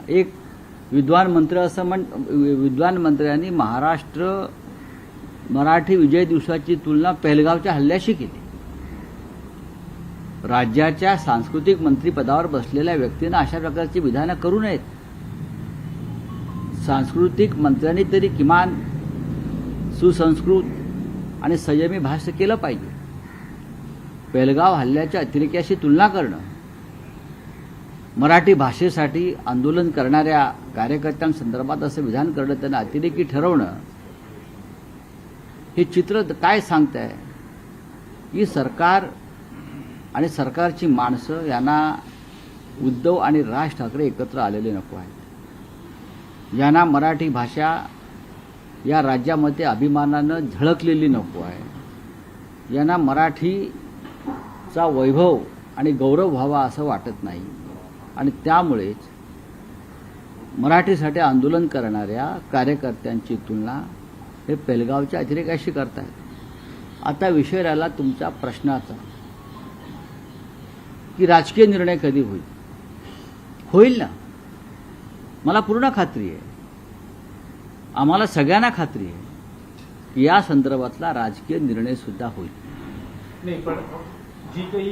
एक विद्वान मंत्र्यांनी महाराष्ट्र मराठी विजय दिवसाची तुलना पहलगावच्या हल्ल्याशी केली। राज्याच्या सांस्कृतिक मंत्रिपदावर बसलेल्या व्यक्तींना अशा प्रकारची विधानं करू नयेत। सांस्कृतिक मंत्र्यांनी तरी किमान सुसंस्कृत आणि संयमी भाष्य केलं पाहिजे। पहलगाव हल्ल्याच्या अतिरेक्याशी तुलना करणं, मराठी भाषेसाठी आंदोलन करणाऱ्या कार्यकर्त्यांसंदर्भात असं विधान करणं, त्यांना अतिरेकी ठरवणं, हे चित्र काय सांगतंय की सरकार आणि सरकारची माणसं यांना उद्धव आणि राज ठाकरे एकत्र आलेले नको आहेत। यांना मराठी भाषा या राज्यामध्ये अभिमानानं झळकलेली नको आहे। यांना मराठीचा वैभव आणि गौरव व्हावा असं वाटत नाही आणि त्यामुळेच मराठीसाठी आंदोलन करणाऱ्या कार्यकर्त्यांची तुलना हे पहलगावच्या अतिरेकाशी करतायत। आता विषय राहिला तुमच्या प्रश्नाचा की राजकीय निर्णय कधी होईल? होईल ना, मला पूर्ण खात्री आहे, आम्हाला सगळ्यांना खात्री आहे की या संदर्भातला राजकीय निर्णय सुद्धा होईल। नाही, पण जी काही